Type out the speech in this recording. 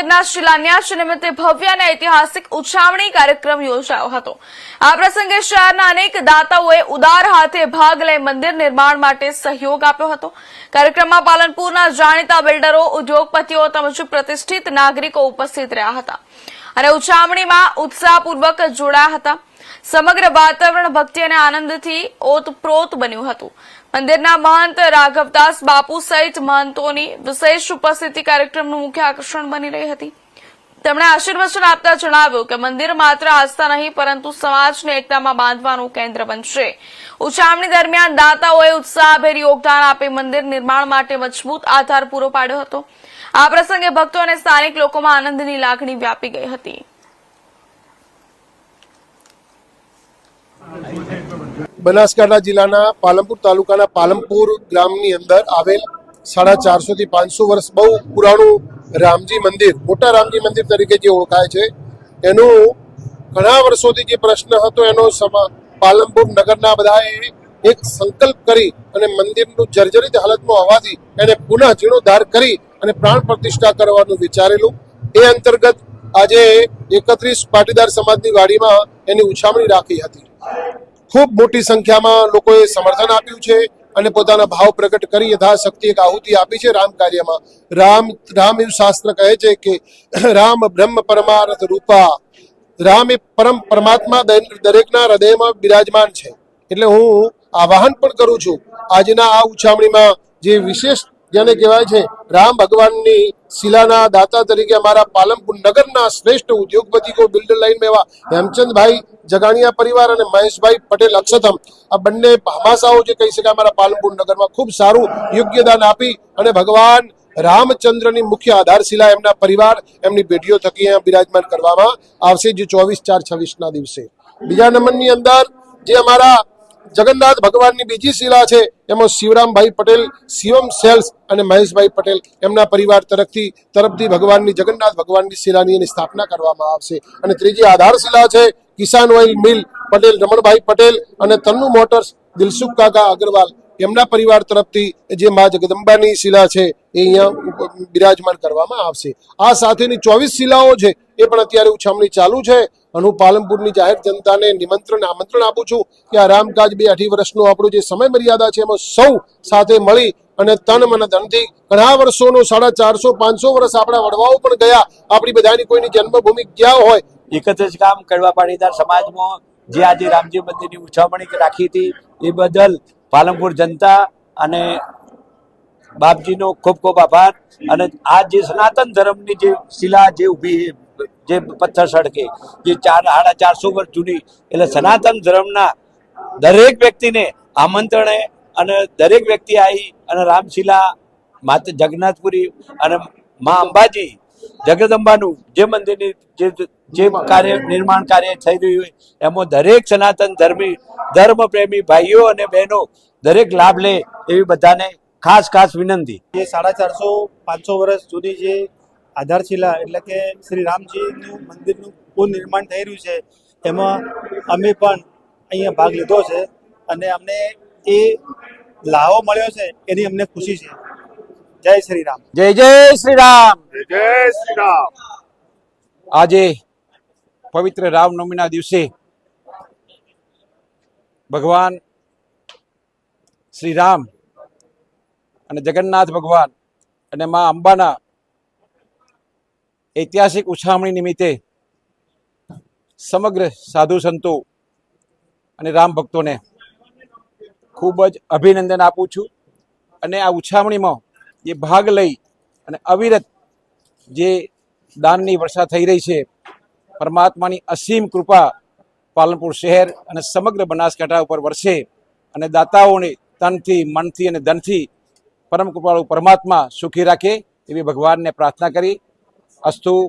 મંદિરના શિલાન્યાસ નિમિત્તે ભવ્ય અને ઐતિહાસિક ઉછામણી કાર્યક્રમ યોજાયો હતો। આ પ્રસંગે શહેરના અનેક દાતાઓએ ઉદાર હાથે ભાગ લઈ મંદિર નિર્માણ માટે સહયોગ આપ્યો હતો। કાર્યક્રમમાં પાલનપુરના જાણીતા બિલ્ડરો, ઉદ્યોગપતિઓ તેમજ પ્રતિષ્ઠિત નાગરિકો ઉપસ્થિત રહ્યા હતા અને ઉછામણીમાં ઉત્સાહપૂર્વક જોડાયા હતા। સમગ્ર વાતાવરણ ભક્તિ અને આનંદથી ઓતપ્રોત બન્યું હતું। મંદિરના મહંત રાઘવદાસ બાપુ સહિત મહંતોની વિશેષ ઉપસ્થિતિ કાર્યક્રમનું મુખ્ય આકર્ષણ બની રહી હતી। તેમણે આશીર્વચન આપતા જણાવ્યું કે મંદિર માત્ર આસ્થા નહીં પરંતુ સમાજને એકતામાં બાંધવાનું કેન્દ્ર બનશે। ઉછામણી દરમિયાન દાતાઓએ ઉત્સાહભેર યોગદાન આપી મંદિર નિર્માણ માટે મજબૂત આધાર પૂરો પાડ્યો હતો। આ પ્રસંગે ભક્તો અને સ્થાનિક લોકોમાં આનંદની લાગણી વ્યાપી ગઈ હતી। બનાસકાંઠા જિલ્લાના પાલનપુર તાલુકાના પાલનપુર ગામની અંદર આવેલ 450 થી 500 વર્ષ બહુ પુરાણું રામજી મંદિર, મોટા રામજી મંદિર તરીકે જે ઓળખાય છે, એનું ઘણા વર્ષોથી જે પ્રશ્ન હતો એનો પાલનપુર નગરના બધાએ એક સંકલ્પ કરી અને મંદિરનું જર્જરિત હાલતમાં હોવાથી એને પુનઃ જીર્ણોદ્ધાર કરી અને પ્રાણ પ્રતિષ્ઠા કરવાનું વિચારેલું। એ અંતર્ગત આજે 31 પાટીદાર સમાજની વાડીમાં એની ઉછામણી રાખી હતી। ખૂબ મોટી સંખ્યામાં લોકોએ સમર્થન આપ્યું છે અને પોતાના ભાવ પ્રગટ કરી યથાશક્તિ એક આહુતિ આપી છે રામ કાર્યમાં। રામ એવું શાસ્ત્ર કહે છે કે રામ બ્રહ્મ પરમાર્થ રૂપા, રામ એ પરમ પરમાત્મા દરેકના હૃદયમાં બિરાજમાન છે। એટલે હું આવાહન પણ કરું છું આજના આ ઉછામણીમાં જે વિશેષ જેને કહેવાય છે રામ ભગવાનની શિલાના દાતા તરીકે અમારા પાલનપુર નગરના શ્રેષ્ઠ ઉદ્યોગપતિ કો બિલ્ડર લાઈન એવા હેમચંદભાઈ જગાણીયા પરિવાર અને મહેશભાઈ પટેલ અક્ષતમ, આ બંને ભામાશાઓ જે કહી શકાય અમારા પાલનપુર નગરમાં ખૂબ સારું યોગ્યદાન આપી અને ભગવાન રામચંદ્રની મુખ્ય આધારશિલા એમના પરિવાર, એમની પેઢીઓ થકી અહીંયા બિરાજમાન કરવામાં આવશે, જે 24/4/26ના દિવસે। બીજા નંબરની અંદર જે અમારા જગન્નાથ ભગવાનની બીજી શિલા છે એમાં શિવરામભાઈ પટેલ, શિવમ સેલ્સ અને મહેશભાઈ પટેલ એમના પરિવાર તરફથી ભગવાનની જગન્નાથ ભગવાનની શિલાની એની સ્થાપના કરવામાં આવશે। અને ત્રીજી આધારશિલા છે કિસાન ઓઇલ મિલ પટેલ રમણભાઈ પટેલ અને તન્નુ મોટર્સ દિલસુખ કાકા અગ્રવાલ એમના પરિવાર તરફથી જે મા જગદંબાની શિલા છે એ અહીંયા બિરાજમાન કરવામાં આવશે। આ સાથેની 24 શિલાઓ છે એ પણ અત્યારે ઉછામણી ચાલુ છે અને હું પાલનપુરની જાહેર જનતાને આમંત્રણ આપું છું કે આ રામકાજ 2-2.5 વર્ષનો આપણો જે સમય મર્યાદા છે એમાં સૌ સાથે મળી અને તન મન ધનથી ઘણા વર્ષોનો 450-500 વર્ષ આપણા વડવાઓ પણ ગયા, આપણી બધાની કોઈની જન્મભૂમિ ગયા હોય। 31 ગામ કડવા પાટીદાર સમાજમાં જે આજે રામજી મંદિરની ઉછામણી રાખી હતી એ બદલ પાલનપુર જનતા અને બાપજીનો ખૂબ ખૂબ આભાર। અને આ જે સનાતન ધર્મની જે શિલા જે ઊભી જે પથ્થર સડકે જે 450 વર્ષ જૂની, એટલે સનાતન ધર્મના દરેક વ્યક્તિને આમંત્રણે અને દરેક વ્યક્તિ આવી અને રામશિલા માતા જગન્નાથપુરી અને મા અંબાજી જગદંબાનું જે મંદિરની જે નિર્માણ કાર્ય થઈ રહ્યું હોય એમાં દરેક સનાતન ધર્મ પ્રેમી ભાઈઓ અને બહેનો દરેક લાભ લે એવી બધાને ખાસ વિનંતી। જે 450-500 વર્ષ જૂની જે આધારશિલા એટલે કે શ્રી રામજીનું મંદિરનું પુનઃનિર્માણ થઈ રહ્યું છે એમાં અમે પણ અહીંયા ભાગ લીધો છે અને અમને એ લાવો મળ્યો છે એની અમને ખુશી છે। જય શ્રી રામ, જય શ્રી રામ, જય શ્રી રામ। આજે પવિત્ર રામનવમીના દિવસે ભગવાન શ્રી રામ અને જગન્નાથ ભગવાન અને મા અંબાના ઐતિહાસિક ઉછામણી નિમિત્તે સમગ્ર સાધુ સંતો અને રામ ભક્તોને ખૂબ જ અભિનંદન આપું છું। અને આ ઉછામણીમાં જે ભાગ લઈ અને અવિરત જે દાનની વર્ષા થઈ રહી છે, પરમાત્માની અસીમ કૃપા પાલનપુર શહેર અને સમગ્ર બનાસકાંઠા ઉપર વરસે અને દાતાઓને તનથી, મનથી અને ધનથી પરમ કૃપાળુ પરમાત્મા સુખી રાખે એવી ભગવાનને પ્રાર્થના કરી। અસ્તુ।